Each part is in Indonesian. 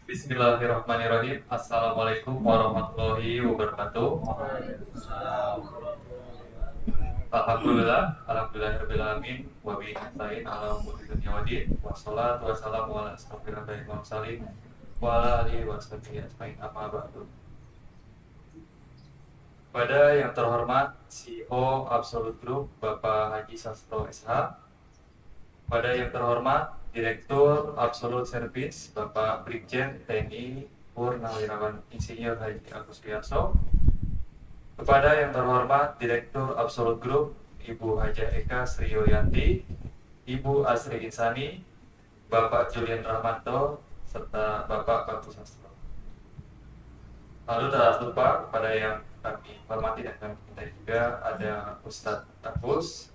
Bismillahirrahmanirrahim. Assalamualaikum warahmatullahi wabarakatuh. Alhamdulillahirabbil alamin wa bihi nasta'in ala umuri dunya waddin. Wassalatu wassalamu ala asyrofil anbiya'i wal mursalin wa ala alihi wa sahbihi ajmain. Amma ba'du. Pada yang terhormat CEO Absolute Group Bapak Haji Sastro SH, pada yang terhormat Direktur Absolute Service Bapak Brigjen TNI Purnawirawan Insinyur Haji Agus Wiyarso, kepada yang terhormat Direktur Absolute Group Ibu Haja Eka Sri Yulianti, Ibu Asri Insani, Bapak Julian Rahmanto, serta Bapak Batu Sastro. Lalu tak lupa kepada yang kami hormati dan kami cintai juga ada Ustadz Agus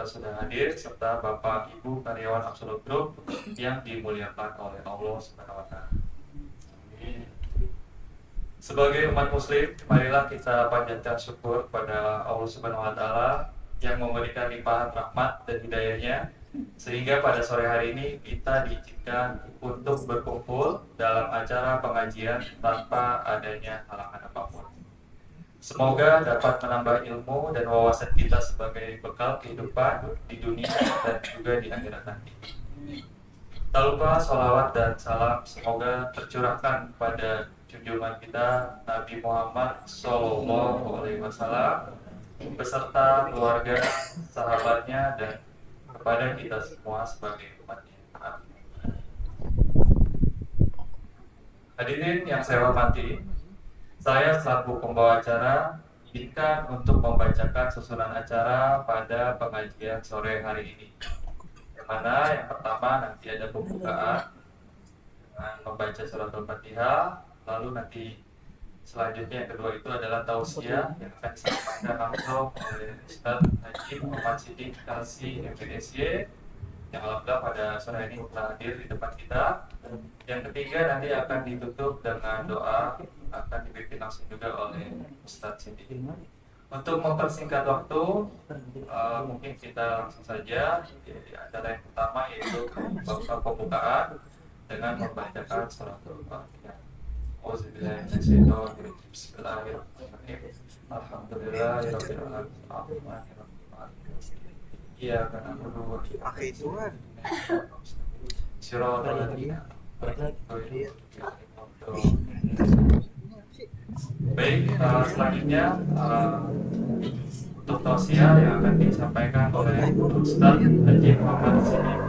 sudah hadir, serta Bapak Ibu karyawan Absolute Group yang dimuliakan oleh Allah Subhanahu wa Ta'ala. Sebagai umat muslim, marilah kita panjatkan syukur pada Allah Subhanahu wa Ta'ala yang memberikan limpahan rahmat dan hidayahnya, sehingga pada sore hari ini kita diizinkan untuk berkumpul dalam acara pengajian tanpa adanya halangan apapun. Semoga dapat menambah ilmu dan wawasan kita sebagai bekal kehidupan di dunia dan juga di akhirat nanti. Tak lupa salawat dan salam semoga tercurahkan pada junjungan kita Nabi Muhammad SAW beserta keluarga, sahabatnya, dan kepada kita semua sebagai umatnya. Hadirin yang saya hormati, saya selaku pembawa acara diizinkan untuk membacakan susunan acara pada pengajian sore hari ini. Yang mana yang pertama nanti ada pembukaan dengan membaca surat Al-Fatihah, lalu nanti selanjutnya yang kedua itu adalah tausiah yang akan disampaikan langsung oleh Ustaz Haji Muhammad Siddiq LC MPSY yang alhamdulillah pada sore ini telah hadir di depan kita. Yang ketiga nanti akan ditutup dengan doa, akan dipimpin langsung juga oleh Ustadz Siddiq. Untuk mempersingkat waktu, mungkin kita langsung saja. Acara yang pertama yaitu pembukaan dengan membacakan surat Al-Fatihah. Bismillahirrahmanirrahim. Alhamdulillahirabbil alamin. Iya, karena berdua pakai Tuhan. Siratal ladzina. Baik, selanjutnya untuk tausiah yang akan disampaikan oleh Ustaz Haji Muhammad Siddiq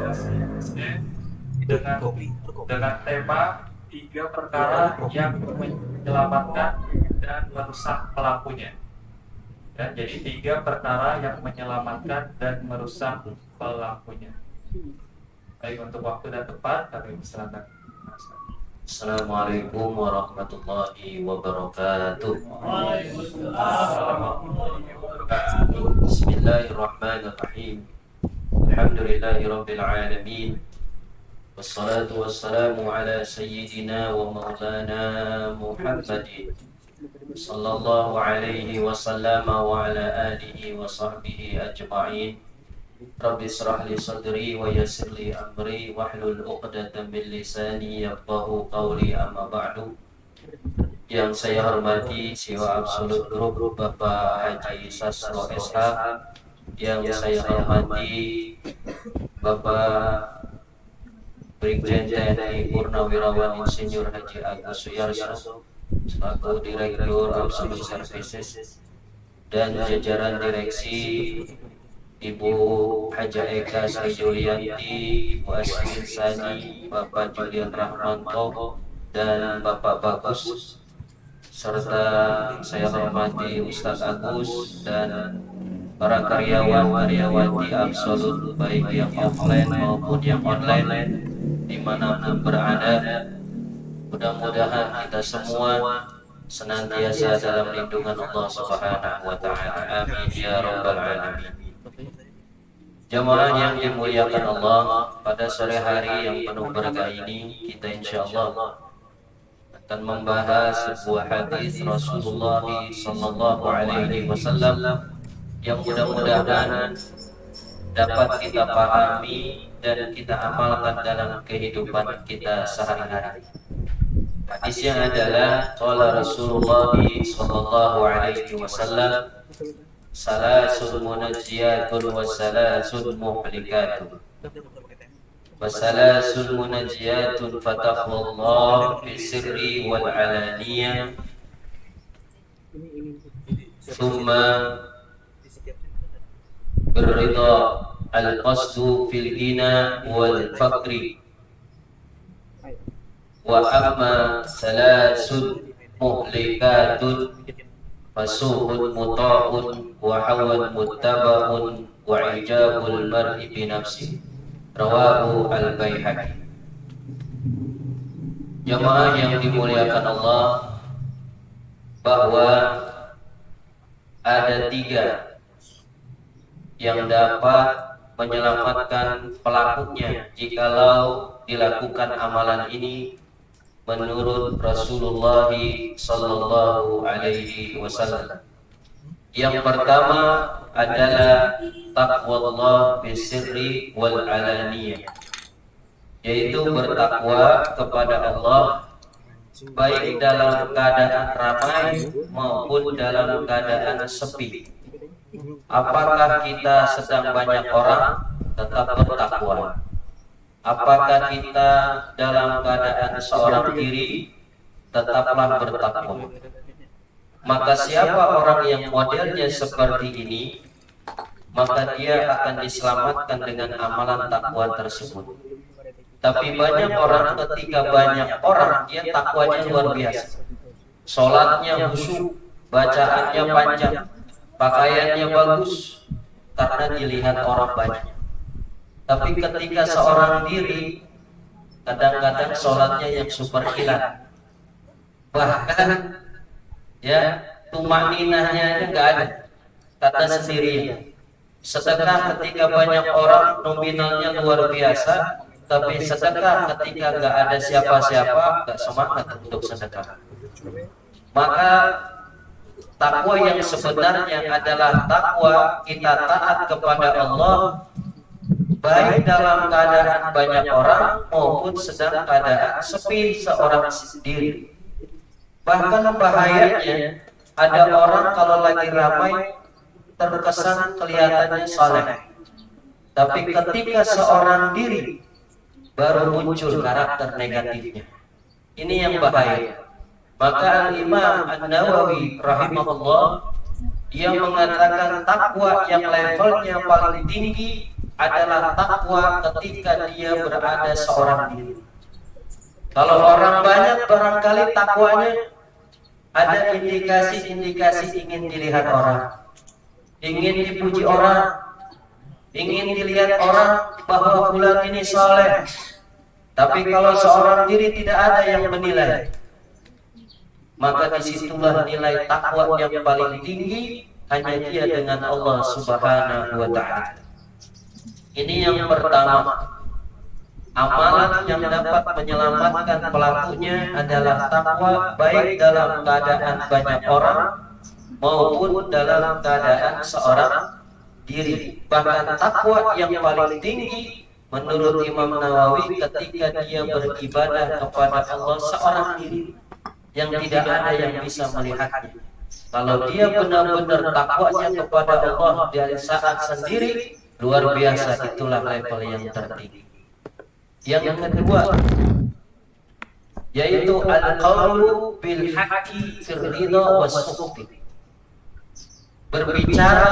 dengan tema 3 perkara yang menyelamatkan dan merusak pelakunya. Dan jadi 3 perkara yang menyelamatkan dan merusak pelakunya. Baik, untuk waktu dan tempat kami persilakan. Assalamualaikum warahmatullahi wabarakatuh. Bismillahirrahmanirrahim. Alhamdulillahirabbil alamin. Wassalatu wassalamu ala sayyidina wa maulana Muhammadin sallallahu alaihi wasallam wa ala alihi wa sahbihi ajma'in. Rabbi israh li sadri wa yassir li amri wahlul 'uqdatam min lisani yafqahu qawli, amma ba'du. Yang saya hormati CEO Absolute Group Bapak Haji Sastro SH, yang saya hormati Bapak Brigjen TNI Purnawirawan Insinyur Haji Agus Wiyarso selaku Direktur Absolute Services, dan jajaran direksi Ibu Haja Eka Sri Yulianti, Ibu Asri Insani, Bapak Julian Rahmanto, dan Bapak Bagus, serta saya hormati Ustadz Agus dan para karyawan-karyawati Absolute, baik yang offline maupun yang online, dimanapun berada. Mudah-mudahan kita semua senantiasa dalam lindungan Allah Subhanahu wa Ta'ala. Amin ya rabbal alamin. Jamaah yang dimuliakan Allah, pada sore hari yang penuh berkah ini kita insyaallah akan membahas sebuah hadis Rasulullah sallallahu alaihi wasallam yang mudah-mudahan dapat kita pahami dan kita amalkan dalam kehidupan kita sehari-hari. Hadisnya adalah qala Rasulullah sallallahu alaihi wasallam salasun munajjiyatun wa salasun muhlikatun wa salasun munajjiyatun fataqullah fi sirri wal alaniyah thumma berridha al-qasdu fil ghina wal faqri wa amma salasun muhlikatun fasuhun muta'un wa hawan muttaba'un wa ijabul mar'i bi nafsi rawahu al-Baihaqi. Jamaah yang dimuliakan Allah, bahwa ada 3 yang dapat menyelamatkan pelakunya jikalau dilakukan amalan ini menurut Rasulullah sallallahu alaihi wasallam. Yang pertama adalah taqwallah fi sirri wal alaniyah, yaitu bertakwa kepada Allah baik dalam keadaan ramai maupun dalam keadaan sepi. Apakah kita sedang banyak orang, tetap bertakwa. Apakah kita dalam keadaan seorang diri, tetaplah bertakwa. Maka siapa orang yang modelnya seperti ini, maka dia akan diselamatkan dengan amalan takwa tersebut. Tapi banyak orang, ketika banyak orang, dia takwanya luar biasa. Sholatnya khusyuk, bacaannya panjang, pakaiannya bagus, karena dilihat orang banyak. Tapi ketika seorang diri, kadang-kadang sholatnya yang super hilang, bahkan ya tumaninahnya nggak ada, kata sendirian. Sedekah ketika banyak orang nominalnya luar biasa, tapi sedekah ketika nggak ada siapa-siapa, nggak semangat untuk sedekah. Maka takwa yang sebenarnya adalah takwa kita taat kepada Allah baik dalam keadaan banyak orang maupun sedang keadaan sepi seorang sendiri. Bahkan bahayanya, ada orang kalau lagi ramai terkesan kelihatannya saleh, tapi ketika seorang diri baru muncul karakter negatifnya. Ini yang bahaya. Maka Imam An-Nawawi rahimahullah, dia mengatakan takwa yang levelnya paling tinggi adalah takwa ketika dia berada seorang diri. Kalau orang banyak, barangkali takwanya ada indikasi-indikasi ingin dilihat orang, ingin dipuji orang, ingin dilihat orang bahwa fulan ini saleh. Tapi kalau seorang diri tidak ada yang menilai, maka disitulah nilai takwa yang paling tinggi, hanya dia dengan Allah Subhanahu wa Ta'ala. Ini yang pertama. Amalan yang dapat menyelamatkan pelakunya adalah takwa baik dalam keadaan banyak orang maupun dalam keadaan seorang diri. Bahkan takwa yang paling tinggi menurut Imam Nawawi ketika dia beribadah kepada Allah seorang diri, yang tidak ada yang bisa melihatnya. Kalau dia benar-benar takwanya kepada Allah dari saat sendiri, luar biasa, itulah level yang tertinggi. Yang kedua, yaitu al-qawlu bil haqqi fil ridha was sukhti. Berbicara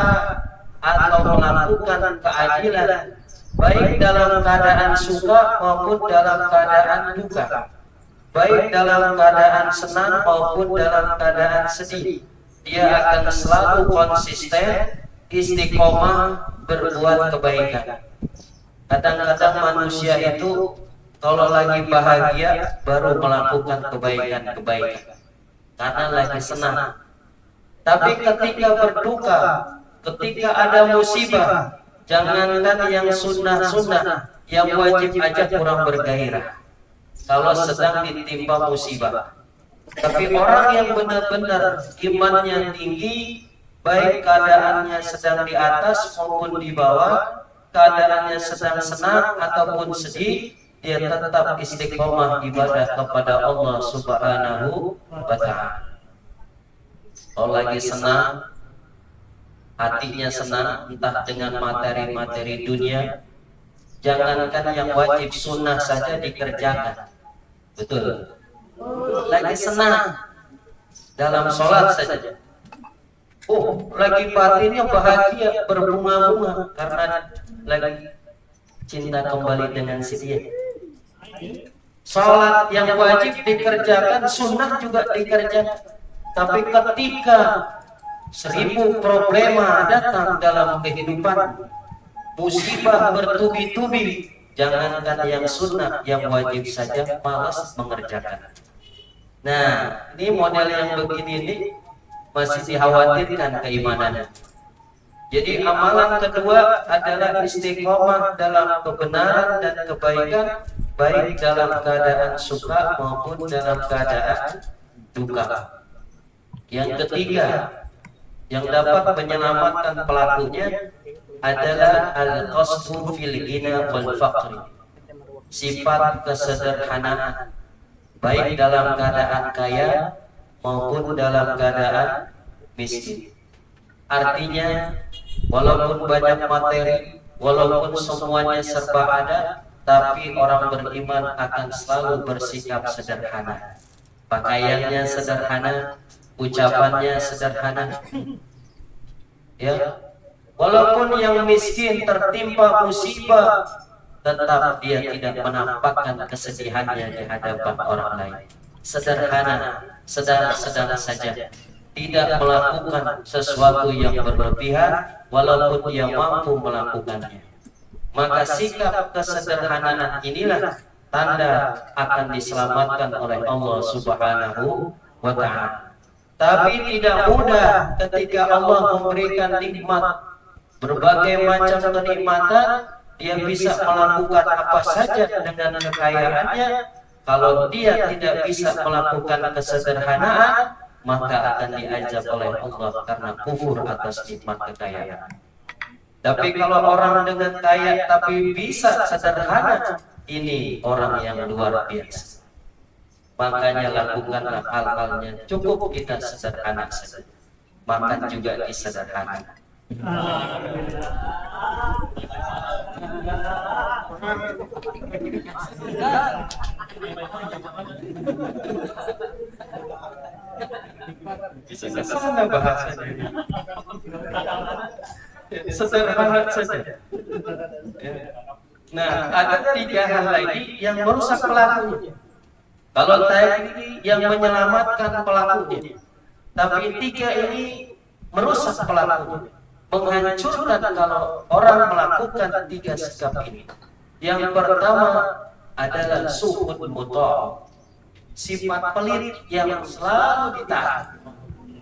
atau melakukan keadilan baik dalam keadaan suka maupun dalam keadaan duka, baik dalam keadaan senang maupun dalam keadaan sedih. Dia akan selalu konsisten, istiqomah berbuat kebaikan. Kadang-kadang manusia itu kalau lagi bahagia baru melakukan kebaikan-kebaikan karena lagi senang. Tapi ketika berduka, ketika ada musibah, jangankan yang sunnah-sunnah, yang wajib aja kurang bergairah kalau sedang ditimpa musibah. Tapi orang yang benar-benar imannya tinggi, baik keadaannya sedang di atas maupun di bawah, keadaannya sedang senang ataupun sedih, dia tetap istiqomah ibadah kepada Allah Subhanahu wa Ta'ala. Kalau lagi senang, hatinya senang, entah dengan materi-materi dunia, jangankan yang wajib sunnah saja dikerjakan. Betul. Lagi senang dalam sholat saja. Oh, lagi batinnya bahagia, berbunga-bunga karena lagi cinta kembali dengan si dia. Sholat yang wajib dikerjakan, sunnah juga dikerjakan. Tapi ketika 1000 problema datang dalam kehidupan, musibah bertubi-tubi, jangankan yang sunnah, yang wajib saja malas mengerjakan. Nah, ini model yang begini ini masih dikhawatirkan keimanannya. Jadi amalan kedua adalah istiqomah dalam kebenaran dan kebaikan, baik dalam keadaan suka maupun dalam keadaan duka. Yang ketiga, yang dapat menyelamatkan pelakunya adalah al-qasdu fil ghina wal faqri. Sifat kesederhanaan, baik dalam keadaan kaya maupun dalam keadaan miskin. Artinya, walaupun banyak materi, walaupun semuanya serba ada, tapi orang beriman akan selalu bersikap sederhana. Pakaiannya sederhana, ucapannya sederhana. Ya, walaupun yang miskin tertimpa musibah, tetap dia tidak menampakkan kesedihannya di hadapan orang lain. Sederhana, sedang-sedang saja, tidak melakukan sesuatu yang berlebihan walaupun dia mampu melakukannya. Maka sikap kesederhanaan inilah tanda akan diselamatkan oleh Allah Subhanahu wa Ta'ala. Tapi tidak mudah ketika Allah memberikan nikmat, berbagai macam kenikmatan, dia bisa melakukan apa saja dengan kekayaannya. Kalau dia tidak bisa melakukan kesederhanaan, maka akan diazab oleh Allah karena kufur atas nikmat kekayaan. Tapi kalau orang dengan kaya tapi bisa sederhana, ini orang yang luar biasa. Makanya lakukanlah hal-halnya, cukup kita sederhana saja. Makan juga disederhana. Sederhana bahasanya. Sederhana saja. Nah, ada 3 hal lagi yang merusak pelakunya. Kalau tadi yang menyelamatkan pelakunya, tapi 3 ini merusak pelakunya, menghancurkan kalau orang melakukan 3 sikap ini. Yang pertama adalah suhud muta', sifat pelit yang selalu ditahan.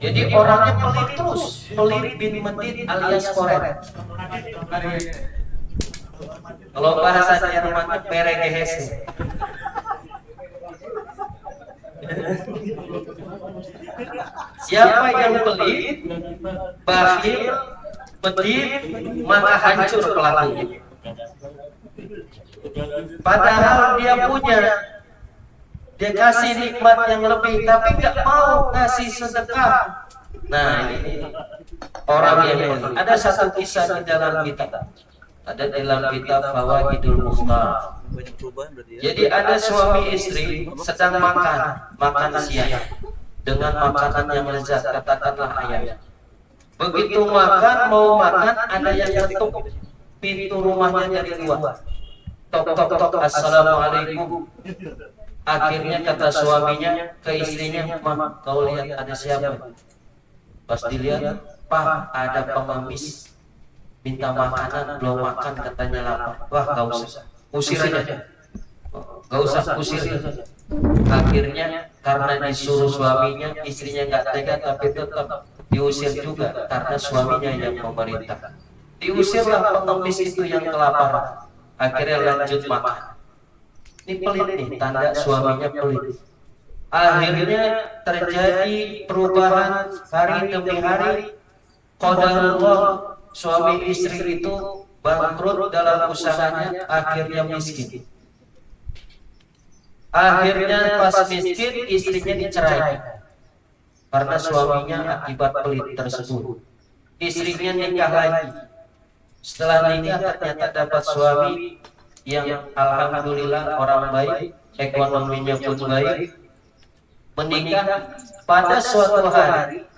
Jadi orangnya pelit terus, pelit bin medit alias koret. Kalau bahasa Jermannya peregehese. Siapa yang pelit, bakhil, medit, maka hancur pelakunya. Padahal dia punya, dia kasih nikmat yang lebih, tapi nggak mau ngasih sedekah. Nah, ini orang yang pelit. Ada satu kisah di dalam kitab, ada dalam kitab Fawaidul Mukhtar. Jadi ada suami istri sedang makan siang dengan makanan yang lezat, katakanlah ayam. Begitu mau makan, ada yang ketuk pintu rumahnya dari luar. Tok tok tok, assalamualaikum. Akhirnya kata suaminya ke istrinya, "Mama, kau lihat ada siapa?" Pas dilihat, "Pak, ada pengemis minta makanan, belum makan, katanya lapar." "Wah, gak usah, usir aja." "Gak usah, usir." Akhirnya karena disuruh suaminya, istrinya gak tega, tapi tetap diusir juga karena suaminya yang memerintah. Diusirlah pengemis itu yang kelaparan. Akhirnya lanjut makan. Ini pelit nih, tanda suaminya pelit. Akhirnya terjadi perubahan hari demi hari. Qadarullah, suami istri itu bangkrut dalam usahanya, akhirnya miskin. Akhirnya pas miskin istrinya diceraikan karena suaminya akibat pelit tersebut. Istrinya nikah lagi. Setelah nikah ternyata dapat suami yang alhamdulillah orang baik, ekonominya pun baik. Menikah, pada suatu hari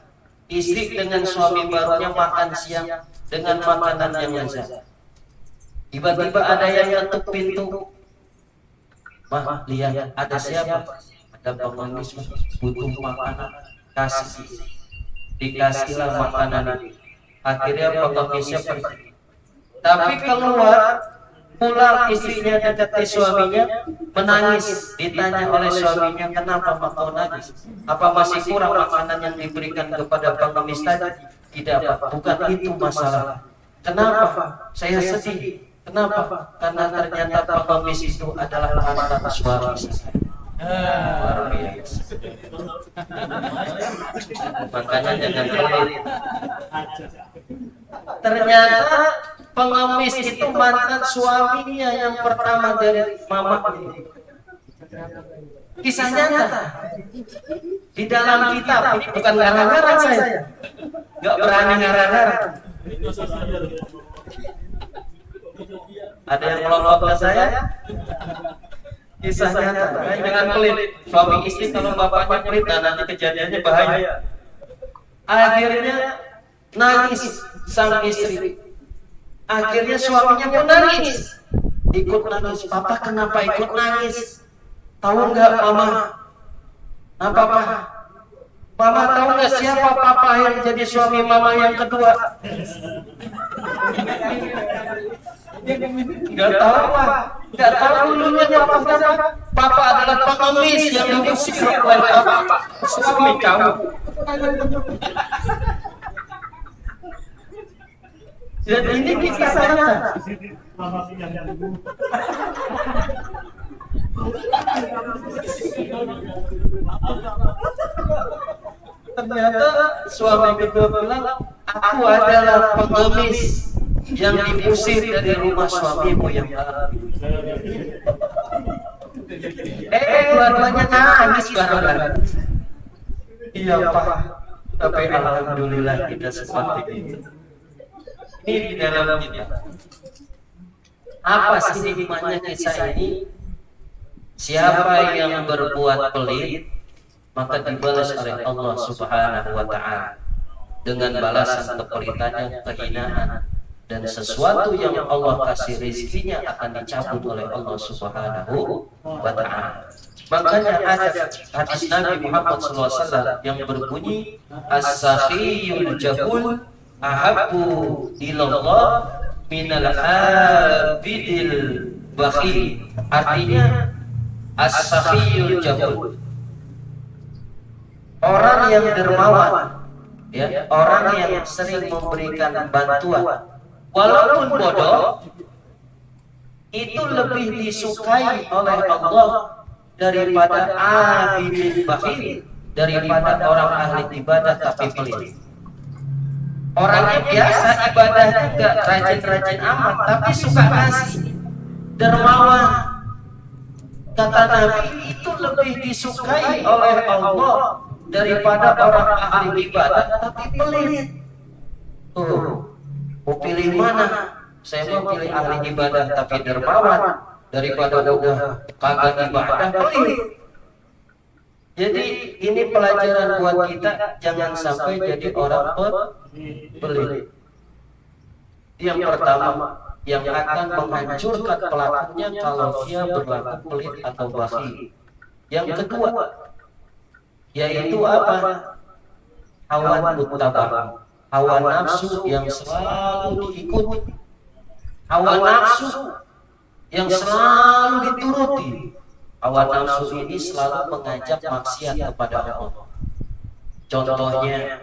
istri dengan suami barunya makan siang dengan makanan yang lezat. Tiba-tiba ada yang ngetuk pintu. Mah, lihat ada siapa? Ada pengemis butuh makanan, kasih. Dikasihlah makanan itu. Akhirnya pengemisnya pergi. Tapi keluar, pulang istrinya dekati suaminya, menangis. Ditanya oleh suaminya, kenapa kau nangis? Apa masih kurang makanan yang diberikan kepada pengemis tadi? Tidak, Pak, bukan itu masalah. Kenapa? Saya sedih. Kenapa? Karena ternyata pengemis itu adalah mantan suami saya. Luar biasa. Makanya jangan pelit. Ternyata pengemis itu mantan suaminya yang pertama dari mama. Kisah nyata di dalam kitab. Ini bukan ngarang-ngarang saya. Gak berani ngarang-ngarang. Ada yang melompat ke saya? Kisah nyata. Jangan pelit. Suami istri kalau bapaknya pelit, dan nanti kejadiannya bahaya. Akhirnya nangis sang istri. Akhirnya suaminya pun nangis. Ikut nangis. Papa kenapa ikut nangis? Tahu nggak mama? Apa Papa? Mama tahu nggak siapa papa yang jadi suami mama yang kedua? Nggak tahu Pak. Nggak tahu dulunya papa siapa? Papa adalah pengemis yang diusir oleh papa. Suami kamu. Dan ini kisah nyata. Ternyata suami kedua bilang, aku adalah pengemis yang diusir dari rumah suamimu yang baru. Dua-duanya nangis bareng-bareng. Iya Pak, tapi alhamdulillah kita seperti itu. Ini di dalam kita. Apa sih hikmahnya kisah ini? Siapa yang berbuat pelit, maka dibalas oleh Allah Subhanahu wa Ta'ala dengan balasan kepelitannya, kehinaan, dan sesuatu yang Allah kasih rezekinya akan dicabut oleh Allah Subhanahu wa Ta'ala. Makanya ada hadis Nabi Muhammad SAW yang berbunyi, as-sakhiyul jahul ahabbu ilallah minal abidil bakhil. Artinya as-sakhiyul jahul, orang yang dermawan, ya, orang yang sering memberikan bantuan walaupun bodoh, itu lebih disukai oleh Allah daripada abidin bakhil, daripada orang ahli ibadah tapi pelit. Orangnya biasa ibadah juga, rajin-rajin amat, tapi suka ngasih, dermawan. Kata Nabi, itu lebih disukai oleh Allah daripada orang ahli ibadah tapi pelit. Mau pilih mana? Saya mau pilih ahli ibadah tapi dermawan daripada udah kagak ibadah pelit. Jadi ini pelajaran buat kita, jangan sampai jadi orang pelit. Yang pertama, yang akan menghancurkan pelakunya kalau dia berlaku pelit atau bakhil. Yang kedua, yaitu apa? Hawa muttabah, hawa nafsu yang selalu diikuti, hawa nafsu yang selalu dituruti. Hawa nafsu ini selalu mengajak maksiat kepada Allah. Contohnya,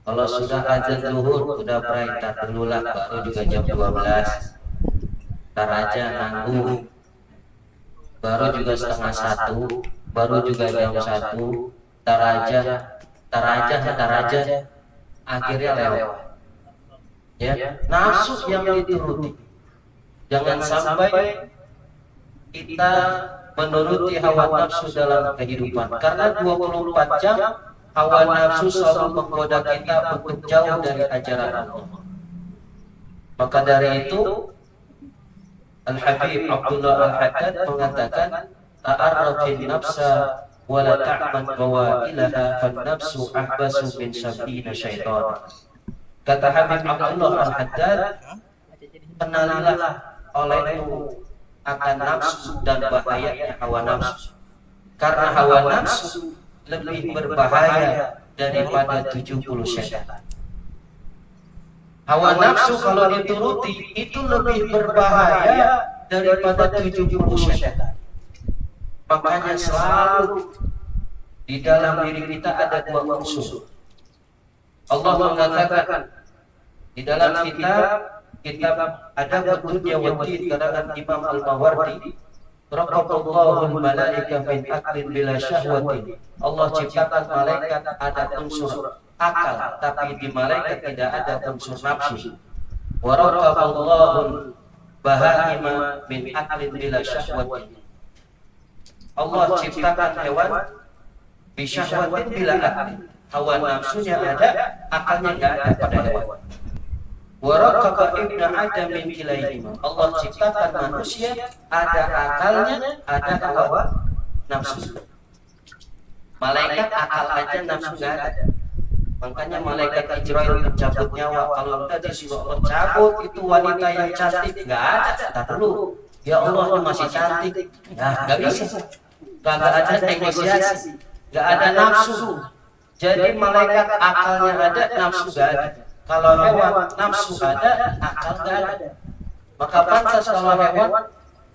kalau sudah azan zuhur, udah perintah dululah, baru juga jam 12. Ntar aja nanggung. Baru juga setengah 1, baru juga jam 1. Ntar aja. Akhirnya lewat. Ya, nafsu yang dituruti. Jangan sampai kita menuruti hawa nafsu dalam kehidupan. Karena 24 jam hawa nafsu selalu menggoda kita untuk jauh dari ajaran Allah. Maka dari itu Al-Habib Abdullah Al-Haddad mengatakan, ta'arrafin nafsa wa la ta'man bawailaha fan nafsu ahbasu min sabina syaitan. Kata Habib Abdullah Al-Haddad, kenalilah olehmu akan nafsu dan bahayanya hawa nafsu. Karena hawa nafsu lebih berbahaya daripada 70 syaitan. Hawa nafsu kalau dituruti itu lebih berbahaya daripada 70 syaitan. Makanya selalu di dalam diri kita ada dua unsur. Allah mengatakan di dalam kitab ada dunya wa din, karangan Imam Al-Mawardi, Raqaballahu al-malaika min aqlin bila syahwatin. Allah ciptakan malaikat ada unsur akal, tapi di malaikat tidak ada unsur nafsu. Wa raqaballahu baha'ima min aqlin bila syahwatin. Allah ciptakan hewan bisyahwatin bila aqlin. Hawa nafsunya ada, akalnya tidak ada pada hewan. Wa raqaba ibna adam min kilaihima. Allah ciptakan manusia ada akalnya, ada hawa nafsu. Malaikat akal aja, nafsu tidak ada. Makanya malaikat Israel mencabut nyawa. Kalau kita disuruh mencabut itu wanita yang cantik, nggak ada, tak perlu. Ya Allah, itu masih cantik, nggak bisa. Nggak ada negosiasi, nggak ada nafsu. Jadi malaikat akalnya ada, nafsu nggak ada. Kalau hewan nafsu ada, akal nggak ada. Maka pantas kalau hewan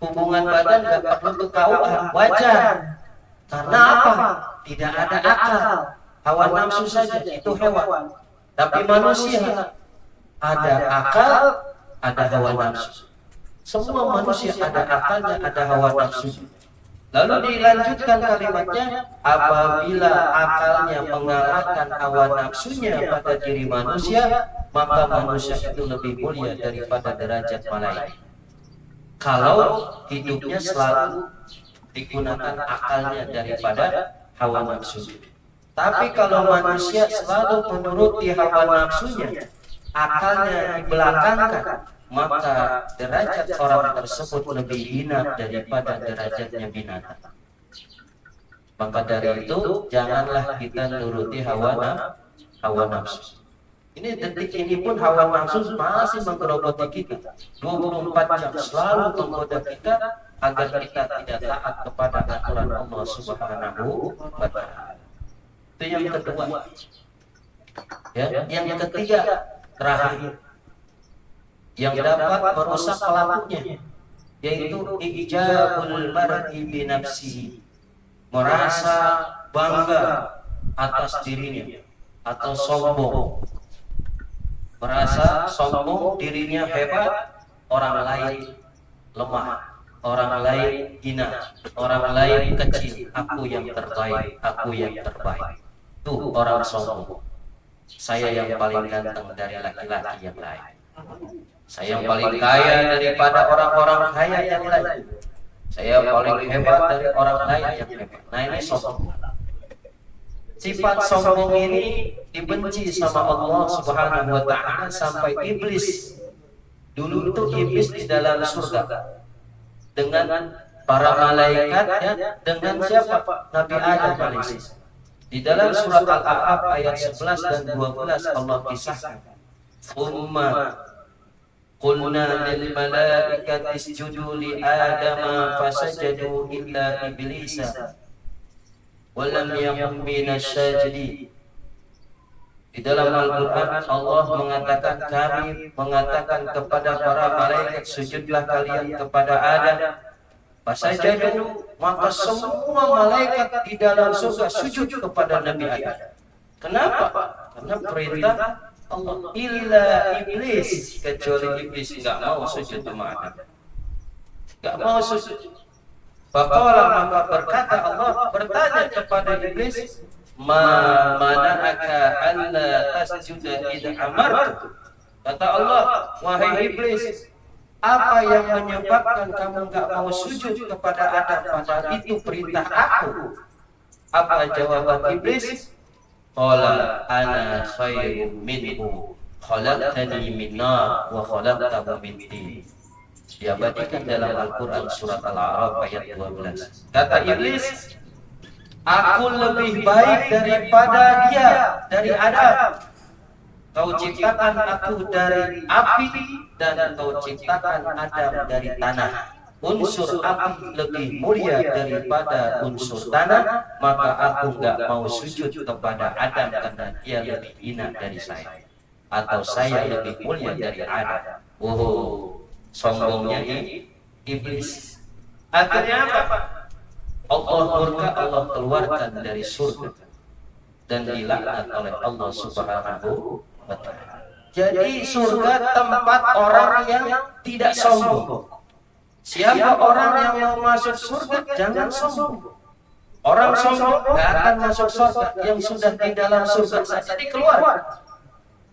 hubungan badan nggak perlu ke KUA, wajar. Karena apa? Tidak ada akal. Hawa nafsu saja itu hewan. Tapi manusia ada akal, ada hawa nafsu. Semua manusia ada akalnya, ada hawa nafsu. Lalu dilanjutkan kalimatnya, apabila akalnya mengalahkan hawa nafsunya pada diri manusia, maka manusia itu lebih mulia daripada derajat malaikat. Kalau hidupnya selalu digunakan akalnya daripada hawa nafsu. Tapi kalau manusia selalu menuruti hawa nafsunya, akalnya dibelakangkan, maka derajat orang tersebut lebih hina daripada derajatnya binatang. Maka dari itu janganlah kita nuruti hawa nafsu. Ini detik ini pun hawa nafsu masih menggerogoti kita. 24 jam selalu menggoda kita agar kita tidak taat kepada aturan Allah Subhanahu wa Ta'ala. Itu yang kedua. Ya, yang ketiga terakhir, yang dapat merusak pelakunya, yaitu ijabul mar'i bi nafsihi, merasa bangga atas dirinya atau sombong, merasa sombong dirinya hebat, orang lain lemah, orang lain hina, orang lain kecil, aku yang terbaik, aku yang terbaik. Tuh orang sombong. Saya yang paling ganteng dari laki-laki yang lain. Saya yang paling kaya daripada orang-orang kaya yang lain. Saya paling hebat dari orang lain yang hebat. Nah, ini sombong. Sifat sombong ini dibenci sama Allah Subhanahu wa Ta'ala sampai iblis. Dulu itu iblis di dalam surga dengan para malaikat, ya, dengan siapa? Nabi Adam alaihissalam. Di dalam surat Al-A'raf ayat 11 dan 12 Allah kisahkan, "Umma qulna lil malaikati isjudu li Adama fasajadu illa iblisa wa lam yakun minasy sajidin." Di dalam Al-Quran Allah mengatakan, kami mengatakan kepada para malaikat, sujudlah kalian kepada Adam. Fasajadu, maka semua malaikat di dalam surga sujud kepada Nabi Adam. Kenapa? Karena perintah Allah. Illa iblis, kecuali iblis nggak mau sujud sama Adam, nggak mau sujud. Faqala, maka berkata Allah, bertanya kepada iblis, ma mana'aka alla tasjuda id amartu. Kata Allah, wahai iblis, apa yang menyebabkan kamu nggak mau sujud kepada Adam padahal itu perintah aku? Apa jawaban iblis? Qala ana khairun minhu khalaqtani min nar wa khalaqtahu min tin. Diabadikan dalam Al-Quran surat Al-A'raf ayat 12. Kata iblis, aku lebih baik daripada dia, dari Adam. Kau ciptakan aku dari api dan kau ciptakan Adam dari tanah. Unsur api lebih mulia daripada unsur tanah, maka aku nggak mau sujud kepada Adam karena dia lebih hina dari saya, atau saya lebih mulia dari Adam. Oh, sombongnya iblis. Akhirnya apa? Allah murka, Allah keluarkan dari surga dan dilaknat oleh Allah Subhanahu wa ta'ala. Jadi surga tempat orang yang tidak sombong. Siapa orang yang mau masuk surga, jangan sombong. Orang sombong gak akan masuk surga. Yang sudah di dalam surga saja dikeluarkan.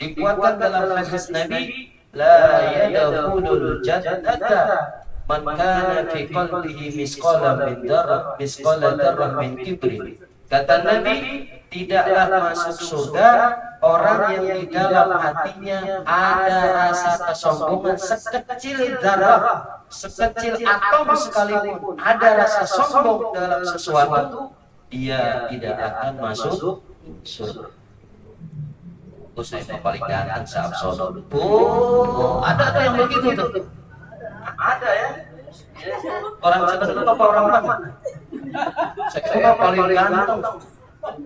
Dikuatkan dalam hadis Nabi, la yadkhulul jannata man kana fi qalbihi misqala dzarrah min kibrin. Kata Nabi, tidaklah masuk surga orang yang di dalam hatinya ada rasa kesombongan sekecil zarah, sekecil atom sekalipun ada rasa sombong dalam sesuatu, dia tidak akan masuk surga. Oh, saya paling ganteng se-absolut. Oh, ada tuh yang begitu tuh. Ada ya. Orang tertentu apa orang mana? Saya paling ganteng,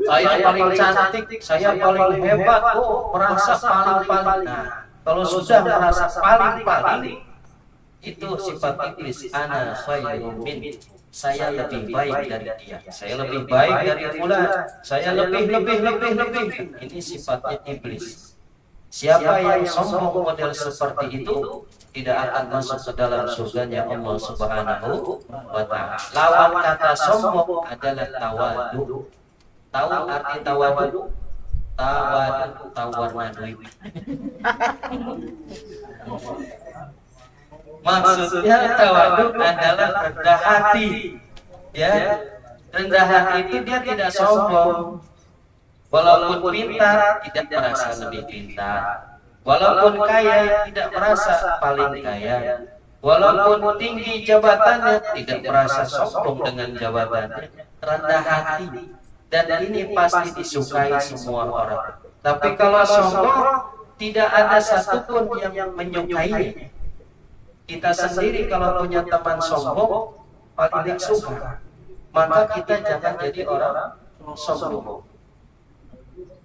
saya paling cantik, saya paling hebat. Oh, merasa paling-paling. Nah, kalau sudah merasa paling-paling, itu sifat iblis. Ana khairun min, saya lebih baik dari dia, saya lebih baik dari fulan, saya lebih. Ini sifatnya iblis. Siapa yang sombong model seperti itu tidak akan masuk ke dalam surganya Allah Subhanahu wa ta'ala. Lawan kata sombong adalah tawadu. Tahu arti tawadu? Tawadu, tawarna duit. Maksudnya tawadu adalah rendah hati. Ya, rendah hati itu dia tidak sombong. Walaupun pintar, tidak merasa lebih pintar. Walaupun kaya, tidak merasa paling kaya. Walaupun tinggi jabatannya, tidak merasa sombong dengan jabatannya. Rendah hati. Dan ini pasti disukai semua orang. Tapi kalau sombong, tidak ada satupun yang menyukainya. Kita sendiri kalau punya teman sombong, paling tidak suka. Maka kita jangan jadi orang sombong.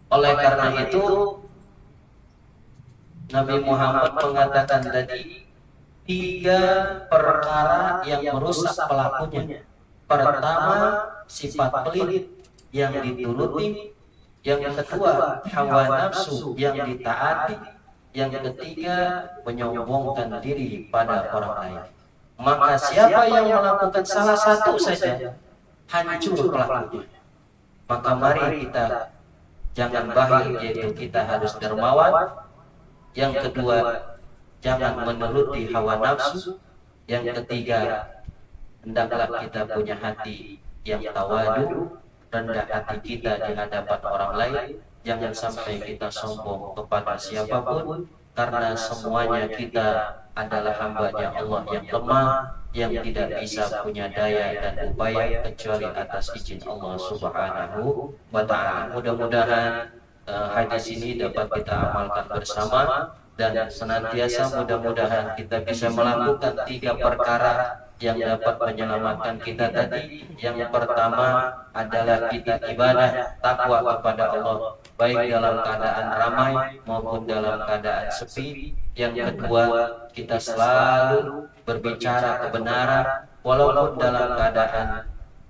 Oleh karena itu, Nabi Muhammad mengatakan tadi 3 perkara yang merusak pelakunya. Pertama, sifat pelit yang dituruti. Yang kedua, hawa nafsu yang ditaati. Yang ketiga, menyombongkan diri pada orang lain. Maka siapa yang melakukan salah satu saja, hancur pelakunya. Maka mari kita jangan bakhil, yaitu kita harus dermawan. Yang kedua, jangan menuruti hawa nafsu. Yang ketiga, hendaklah kita punya hati yang tawadu, rendah hati kita di hadapan orang lain. Jangan sampai kita sombong kepada siapapun, karena semuanya kita adalah hamba-Nya Allah yang lemah, yang tidak bisa punya daya dan upaya kecuali atas izin Allah Subhanahu wa ta'ala. Mudah-mudahan hadis ini dapat kita amalkan bersama, dan senantiasa mudah-mudahan kita bisa melakukan 3 perkara yang dapat menyelamatkan kita tadi. Yang pertama adalah kita ibadah takwa kepada Allah, baik dalam keadaan ramai maupun dalam keadaan sepi. Yang kedua, kita selalu berbicara kebenaran walaupun dalam keadaan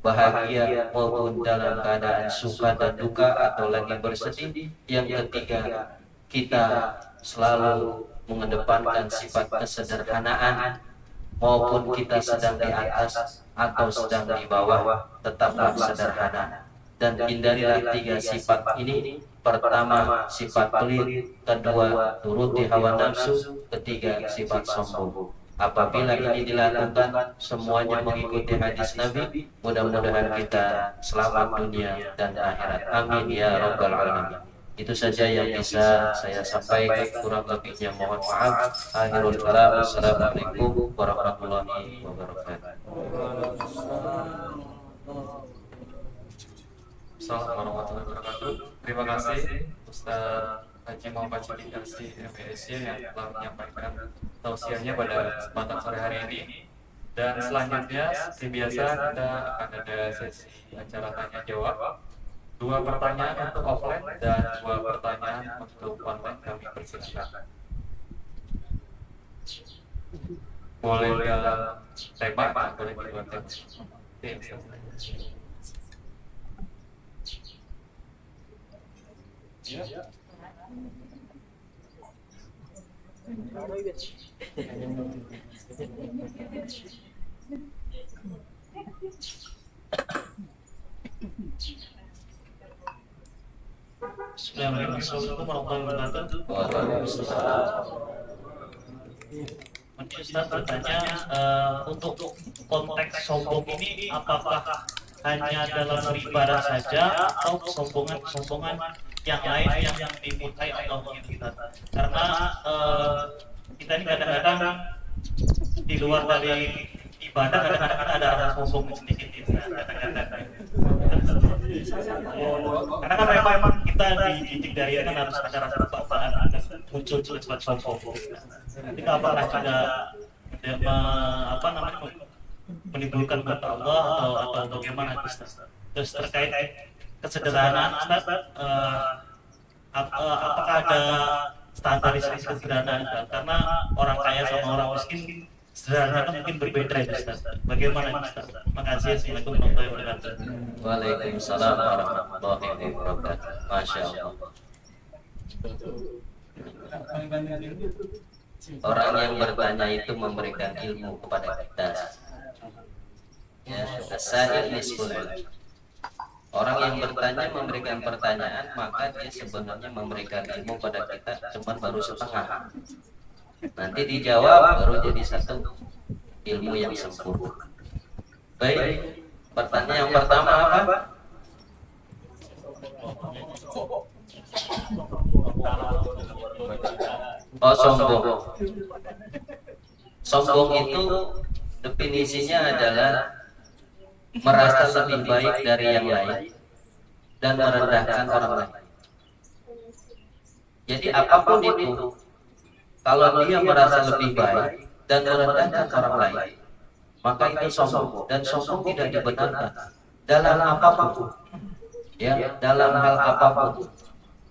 bahagia maupun dalam keadaan suka dan duka atau lagi bersedih. Yang ketiga, kita selalu mengedepankan sifat kesederhanaan, maupun kita sedang di atas atau sedang di bawah, tetaplah sederhana dan hindarilah 3 sifat ini. Pertama, sifat pelit. Kedua, turuti hawa nafsu. Ketiga, sifat sombong. Apabila ini dilakukan semuanya mengikuti hadis Nabi, mudah-mudahan kita selamat dunia dan akhirat. Amin ya rabbal alamin. Itu saja yang bisa saya sampaikan, kurang lebihnya mohon maaf. Akhirul kalam, assalamualaikum warahmatullahi wabarakatuh. Assalamualaikum warahmatullahi wabarakatuh. Terima kasih Ustaz Haji Muhammad Siddiq MPSY yang telah menyampaikan tausiahnya pada kesempatan sore hari ini. Dan selanjutnya seperti biasa kita akan ada sesi acara tanya jawab. 2 pertanyaan untuk offline dan 2 pertanyaan untuk online, kami persilakan. Boleh dalam tema, boleh di luar tema. Assalamualaikum warahmatullahi wabarakatuh. Mungkin Ustaz bertanya, untuk konteks sombong ini apakah hanya dalam beribadah saja atau kesombongan yang lain yang dimurkai Allah kita? Karena kita ini kadang-kadang di luar dari ibadah kadang-kadang ada rasa sombong sedikit kadang-kadang. Karena kan memang kita dididik dari kan harus ada rasa kebangsaan, ada muncul sifat sombong. Jadi apakah juga menimbulkan kata Allah atau bagaimana Ustaz? Terus terkait kesederhanaan Ustaz, apakah ada standarisasi kesederhanaan? Karena orang kaya sama orang miskin sederhana mungkin berbeda ya Ustaz. Bagaimana Ustaz? Makasih. Assalamualaikum warahmatullahi wabarakatuh. Waalaikumsalam warahmatullahi wabarakatuh. Masya Allah. Orang yang bertanya itu memberikan ilmu kepada kita. Ya, as-sa'il nisful ilm. Orang yang bertanya memberikan pertanyaan, maka dia sebenarnya memberikan ilmu pada kita, cuman baru setengah. Nanti dijawab baru jadi satu ilmu yang sempurna. Baik, pertanyaan yang pertama apa? Oh, sombong. Sombong itu definisinya adalah merasa lebih baik dari yang lain dan merendahkan orang lain. Jadi apapun itu, kalau dia merasa lebih baik dan merendahkan orang lain, maka itu sombong, dan sombong tidak dibenarkan dalam apapun, ya, dalam hal apapun.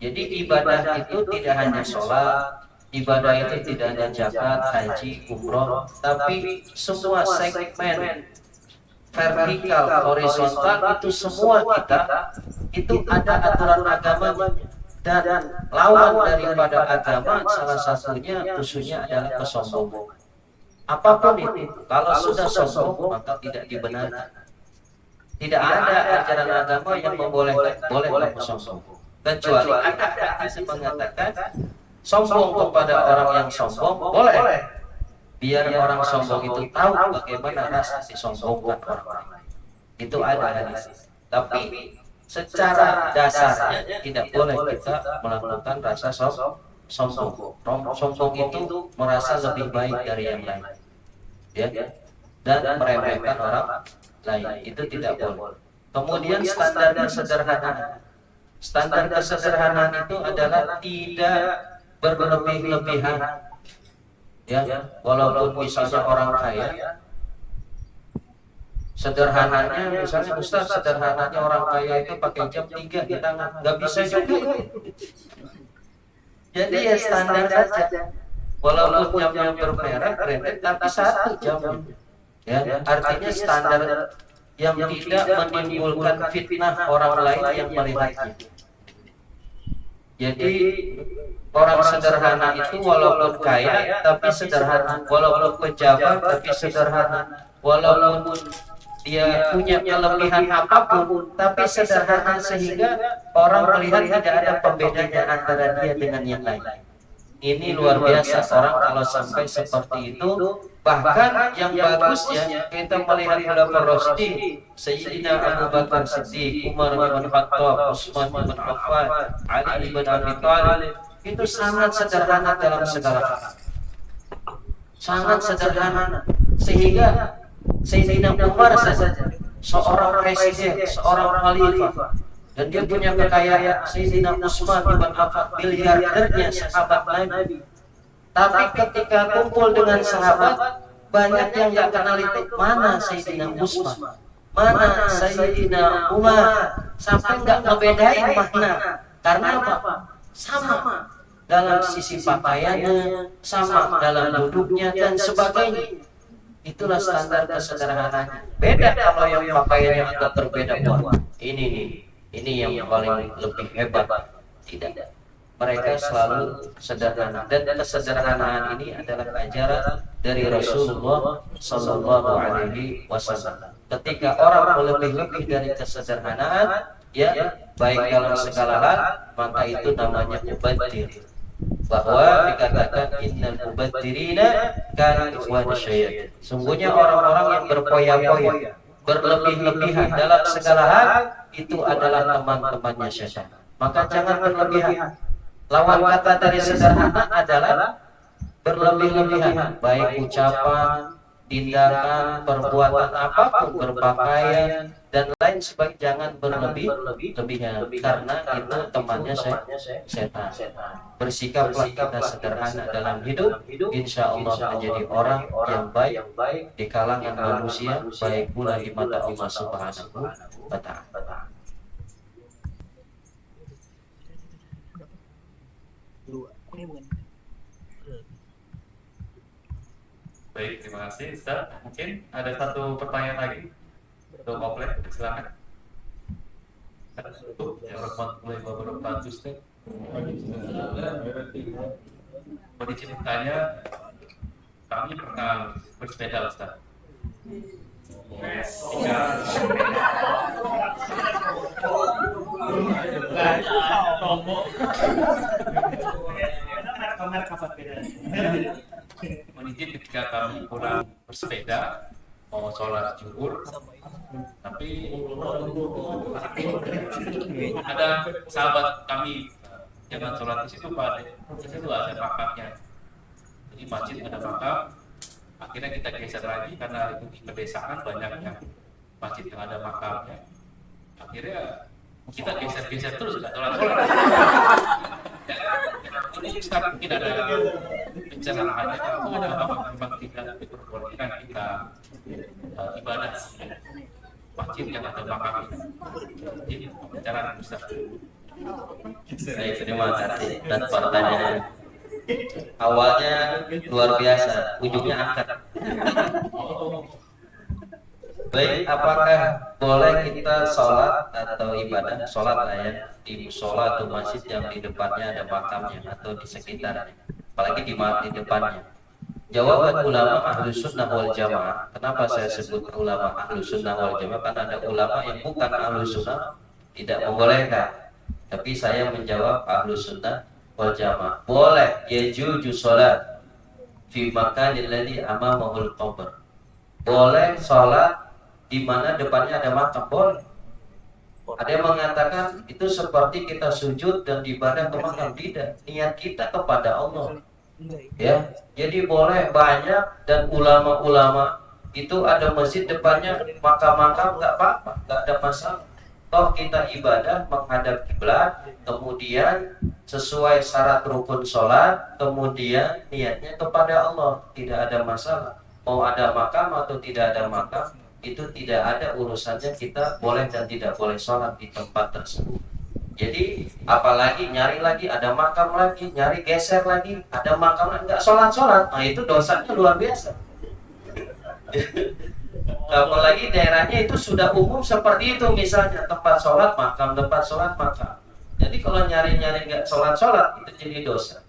Jadi ibadah itu tidak hanya sholat, ibadah itu tidak hanya zakat, haji, umroh, tapi semua segmen vertikal, horizontal itu semua kita itu ada aturan agamanya. Dan lawan daripada agama salah satunya khususnya adalah kesombongan. Apapun itu, kalau sudah sombong maka tidak dibenarkan. Tidak ada ajaran agama yang membolehkan kamu sombong. Kecuali ada hadis yang mengatakan sombong kepada orang yang sombong boleh. Biar orang sombong itu tahu bagaimana rasa disombongkan orang lain. Itu ada hadis. Tapi secara dasarnya tidak boleh kita melakukan rasa sombong. Sombong itu merasa lebih baik dari yang lain, ya, dan meremehkan orang lain, itu tidak boleh. Kemudian standar kesederhanaan. Standar kesederhanaan itu adalah tidak berlebih-lebihan, ya, walaupun misalnya orang kaya. Sederhananya, misalnya Ustaz, sederhananya orang kaya itu pakai jam 3 di tangan, nggak bisa juga. Jadi ya standar saja, walaupun jamnya bermerek, branded, tapi 1 jam. Ya, artinya standar yang tidak menimbulkan fitnah orang lain yang melihatnya. Jadi orang sederhana itu walaupun kaya tapi sederhana, walaupun pejabat tapi sederhana, walaupun dia punya kelebihan apapun tapi sederhana sehingga orang melihat tidak ada pembedanya antara dia dengan yang lain. Ini luar biasa. Orang kalau sampai seperti itu Bahkan yang bagusnya kita melihat khulafaur rasyidin, Sayyidina Abu Bakar Siddiq, Umar bin Khattab, Utsman bin Affan, Ali bin Abi Thalib, itu sangat sederhana dalam segala hal. Sangat sederhana. Sehingga Sayyidina Umar saja, seorang presiden, seorang khalifah, dan dia punya kekayaan. Sayyidina Utsman bin Affan, miliardernya sahabat Nabi. Tapi ketika kumpul dengan sahabat, banyak yang nggak kenal itu mana Sayyidina Utsman, mana Sayyidina Umar, sampai nggak ngebedain mana. Karena apa? Sama dalam sisi pakaiannya, sama dalam duduknya dan sebagainya. Itulah standar kesederhanaannya. Beda kalau yang pakaiannya agak berbeda. Wah, ini yang paling lebih hebat. Tidak. Mereka selalu sederhana, dan kesederhanaan ini adalah ajaran dari Rasulullah Sallallahu Alaihi Wasallam. Ketika orang lebih dari kesederhanaan, ya baik dalam segala hal, maka itu namanya mubadzir. Bahwa dikatakan innal mubadzirina kanu ikhwan syaitan. Sungguhnya orang-orang yang berpoya-poya, berlebih-lebihan dalam segala hal, itu adalah teman-temannya syaitan. Maka jangan berlebihan. Lawan kata dari sederhana adalah berlebih-lebihan, baik ucapan, tindakan, perbuatan apapun, berpakaian dan lain sebagainya. Jangan berlebih-lebihan, karena itu temannya setan. Bersikaplah kita sederhana dalam hidup, insya Allah menjadi orang yang baik di kalangan manusia, baik pula di mata Allah Subhanahu wa Ta'ala. Baik, terima kasih Ustaz. Mungkin ada satu pertanyaan lagi untuk komplek, silakan. Ya, warahmatullahi wabarakatuh Ustaz. Mau diceritanya, kami pernah bersepeda Ustaz. Menijin ketika kami pulang bersepeda mau sholat zuhur, tapi ada sahabat kami jangan sholat di situ Pak, di situ ada makamnya. Jadi masjid ada makam, akhirnya kita geser lagi karena itu di pedesaan banyak yang masjid yang ada makamnya. Akhirnya kita geser-geser terus nggak sholat. Ini Ustaz mungkin ada pencerahannya, ada apa memang tidak diperbolehkan kita ibadah masjid yang ada makam itu. Jadi pencerahan Ustaz. Baik, terima kasih dan pertanyaan. Awalnya luar biasa, ujungnya angkat. Baik, apakah boleh kita sholat atau ibadah, sholat lah ya, di musola atau masjid yang di depannya ada makamnya atau di sekitarnya, apalagi di depannya? Jawaban ulama Ahlus Sunnah wal Jamaah. Kenapa saya sebut ulama Ahlus Sunnah wal Jamaah? Karena ada ulama yang bukan Ahlus Sunnah tidak membolehkan, tapi saya menjawab Ahlus Sunnah wal Jamaah. Boleh, yajuzu sholat fi makanil ladzi amamahul qabr. Boleh sholat di mana depannya ada makam, boleh. Ada yang mengatakan itu seperti kita sujud dan ibadah ke makam. Tidak, niat kita kepada Allah. Ya, jadi boleh banyak, dan ulama-ulama itu ada masjid depannya makam-makam, nggak apa-apa, nggak ada masalah. Toh kita ibadah menghadap kiblat, kemudian sesuai syarat rukun sholat, kemudian niatnya kepada Allah, tidak ada masalah. Mau ada makam atau tidak ada makam, itu tidak ada urusannya kita boleh dan tidak boleh sholat di tempat tersebut. Jadi apalagi nyari lagi ada makam lagi, nyari geser lagi ada makam lagi, nggak sholat, nah itu dosanya luar biasa. Apalagi daerahnya itu sudah umum seperti itu, misalnya tempat sholat makam, tempat sholat makam. Jadi kalau nyari-nyari nggak sholat itu jadi dosa.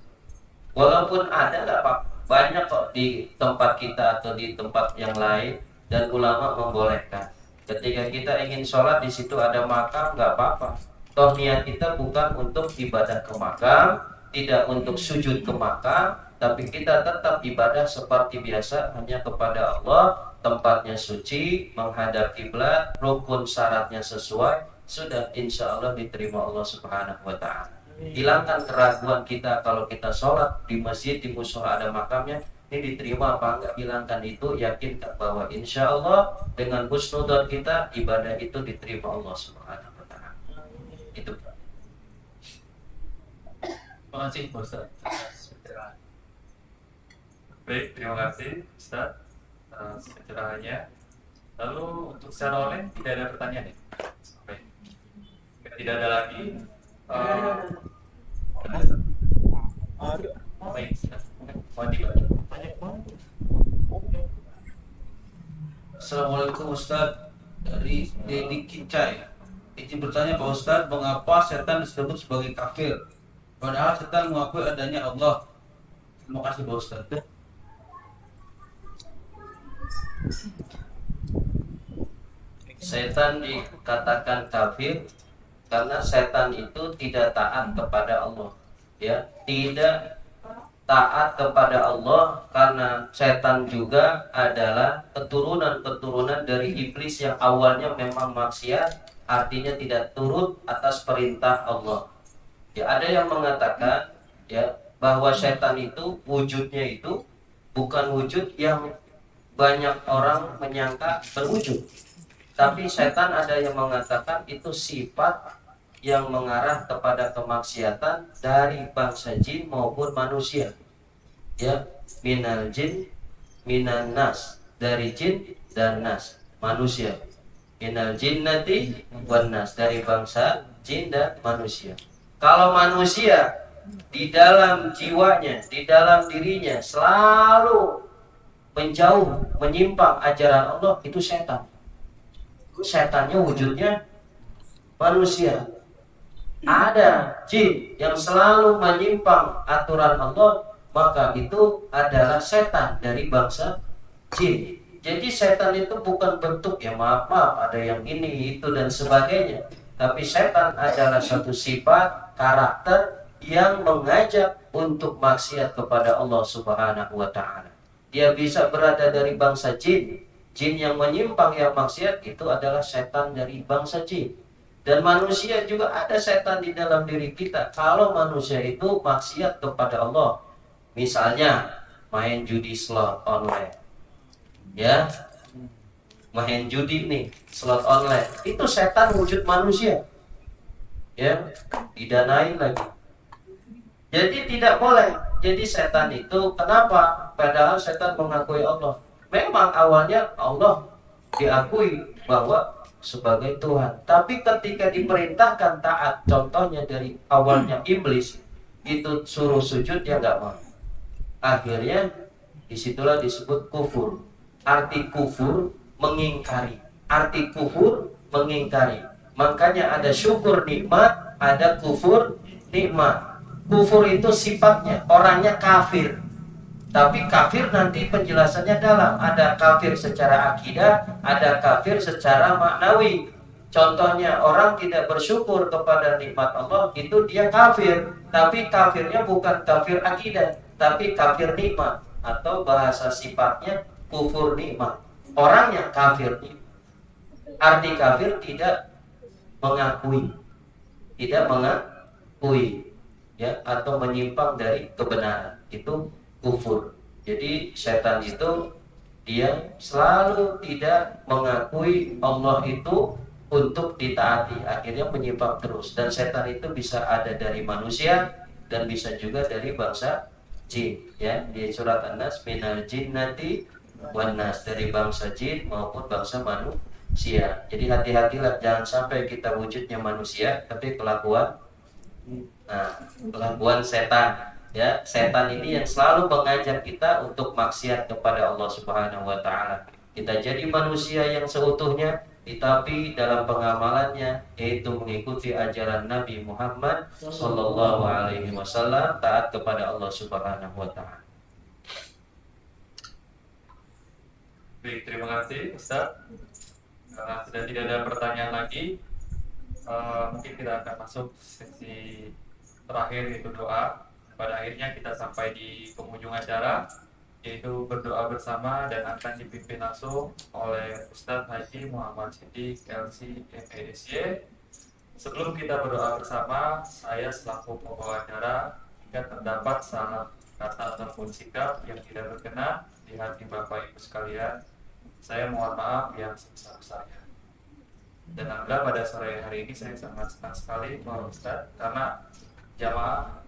Walaupun ada nggak apa, banyak kok di tempat kita atau di tempat yang lain. Dan ulama membolehkan. Ketika kita ingin sholat di situ ada makam, nggak apa-apa. Toh niat kita bukan untuk ibadah ke makam, tidak untuk sujud ke makam, tapi kita tetap ibadah seperti biasa hanya kepada Allah, tempatnya suci, menghadap kiblat, rukun syaratnya sesuai, sudah insya Allah diterima Allah Subhanahu wa Ta'ala. Hilangkan keraguan kita kalau kita sholat di masjid, di musola ada makamnya, ini diterima apa enggak, hilangkan itu, yakinkan bahwa insya Allah dengan husnudon kita ibadah itu diterima Allah Subhanahu wa Ta'ala. Itu. Terima kasih Pak Ustaz atas pencerahan. Baik, terima kasih Ustaz atas pencerahannya. Lalu untuk secara online tidak ada pertanyaan ya? Baik. Jika tidak ada lagi, Ada. baik, Ustaz. Mohon dibantu. Assalamualaikum Ustaz, dari Dedi Kicai. Izin bertanya Pak Ustaz, mengapa setan disebut sebagai kafir? Padahal setan mengakui adanya Allah. Terima kasih Pak Ustaz. Setan dikatakan kafir karena setan itu tidak taat kepada Allah, ya, tidak taat kepada Allah karena setan juga adalah keturunan dari iblis yang awalnya memang maksiat, artinya tidak turut atas perintah Allah. Ya, ada yang mengatakan ya bahwa setan itu wujudnya itu bukan wujud yang banyak orang menyangka berwujud. Tapi setan ada yang mengatakan itu sifat yang mengarah kepada kemaksiatan dari bangsa jin maupun manusia. Ya, minal jin, minan nas, dari jin dan nas, manusia. Minal jinnati wan nas, dari bangsa jin dan manusia. Kalau manusia di dalam jiwanya, di dalam dirinya selalu menjauh, menyimpang ajaran Allah, itu setan. Setannya wujudnya manusia. Ada jin yang selalu menyimpang aturan Allah, maka itu adalah setan dari bangsa jin. Jadi setan itu bukan bentuk ya maaf ada yang ini itu dan sebagainya, tapi setan adalah satu sifat karakter yang mengajak untuk maksiat kepada Allah Subhanahu wa Ta'ala. Dia bisa berada dari bangsa jin. Jin yang menyimpang yang maksiat itu adalah setan dari bangsa jin. Dan manusia juga ada setan di dalam diri kita. Kalau manusia itu maksiat kepada Allah, misalnya main judi slot online, ya, main judi nih slot online, itu setan wujud manusia, ya, didanai lagi. Jadi tidak boleh. Jadi setan itu kenapa? Padahal setan mengakui Allah. Memang awalnya Allah diakui bahwa sebagai Tuhan, tapi ketika diperintahkan taat, contohnya dari awalnya iblis itu suruh sujud, dia nggak mau. Akhirnya disitulah disebut kufur. Arti kufur mengingkari. Arti kufur mengingkari. Makanya ada syukur nikmat, ada kufur nikmat. Kufur itu sifatnya orangnya kafir. Tapi kafir nanti penjelasannya dalam. Ada kafir secara akidah, ada kafir secara maknawi. Contohnya orang tidak bersyukur kepada nikmat Allah, itu dia kafir. Tapi kafirnya bukan kafir akidah, tapi kafir nikmat. Atau bahasa sifatnya kufur nikmat. Orangnya kafir nikmat. Arti kafir tidak mengakui. Tidak mengakui, ya, atau menyimpang dari kebenaran. Itu kufur. Jadi setan itu dia selalu tidak mengakui Allah itu untuk ditaati, akhirnya menyimpang terus. Dan setan itu bisa ada dari manusia dan bisa juga dari bangsa jin, ya. Di surat An-Nas, minal jinnati wan nas, dari bangsa jin maupun bangsa manusia. Jadi hati-hatilah, jangan sampai kita wujudnya manusia tapi kelakuan setan. Ya, setan ini yang selalu mengajak kita untuk maksiat kepada Allah Subhanahu wa Ta'ala. Kita jadi manusia yang seutuhnya, tetapi dalam pengamalannya yaitu mengikuti ajaran Nabi Muhammad sallallahu alaihi wasallam, taat kepada Allah Subhanahu wa Ta'ala. Baik, terima kasih Ustaz. Karena sudah tidak ada pertanyaan lagi, mungkin kita akan masuk sesi terakhir, yaitu doa. Pada akhirnya kita sampai di penghujung acara, yaitu berdoa bersama dan akan dipimpin langsung oleh Ustadz Haji Muhammad Siddiq LC MPSY. Sebelum kita berdoa bersama, saya selaku pembawa acara, jika terdapat salah kata ataupun sikap yang tidak berkenan di hati Bapak Ibu sekalian, saya mohon maaf yang sebesar-besarnya. Dan alhamdulillah pada sore hari ini saya sangat senang sekali Pak Ustadz, karena jamaah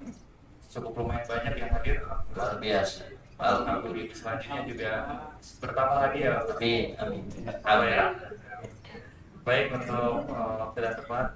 cukup lumayan banyak yang hadir. Luar biasa. Alhamdulillah selanjutnya juga bertambah lagi ya. Amin. Amin. Halo Amin. ya. Baik, untuk waktu dan tempat.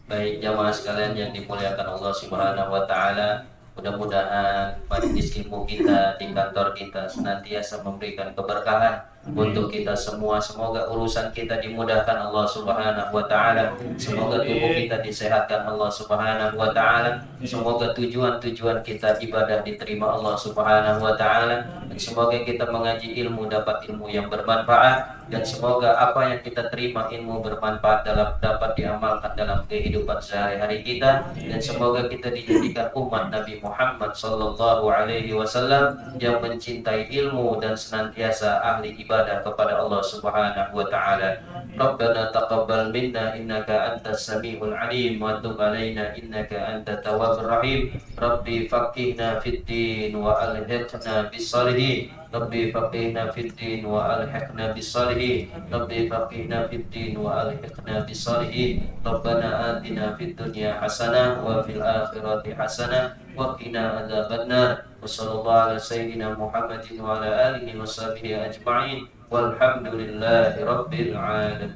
Baik jamaah sekalian yang dimuliakan Allah Subhanahu wa taala, mudah-mudahan majelis ilmu kita di kantor kita senantiasa memberikan keberkahan untuk kita semua. Semoga urusan kita dimudahkan Allah Subhanahu wa taala. Semoga tubuh kita disehatkan Allah Subhanahu wa taala. Semoga tujuan-tujuan kita ibadah diterima Allah Subhanahu wa taala. Dan semoga kita mengaji ilmu dapat ilmu yang bermanfaat, dan semoga apa yang kita terima ilmu bermanfaat dapat diamalkan dalam kehidupan sehari-hari kita, dan semoga kita dijadikan umat Nabi Muhammad sallallahu alaihi wasallam yang mencintai ilmu dan senantiasa ahli ibadah kepada Allah Subhanahu wa taala. Rabbana taqabbal minna innaka antas samiul alim wa tub alaina innaka antat tawwabur rahim. Rabbi faqihna fid din wa alhiqna bis salihin. Rabbi faqihna fid din wa alhiqna bis salihin. Rabbi faqihna fid din wa alhiqna bis salihin. Rabbana atina fid dunya hasanah wa fil akhirati hasanah wa qina adzabannar. Wa sallallahu ala sayyidina Muhammadin wa ala alihi wa sahbihi ajma'in. Walhamdulillahi rabbil alamin.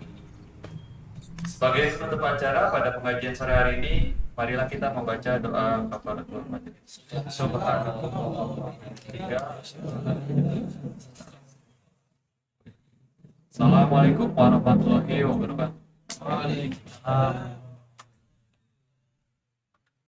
Sebagai penutup acara pada pengajian sore hari ini, marilah kita membaca doa kafaratul majelis. Subhanallah. Assalamualaikum warahmatullahi wabarakatuh. Waalaikumsalam.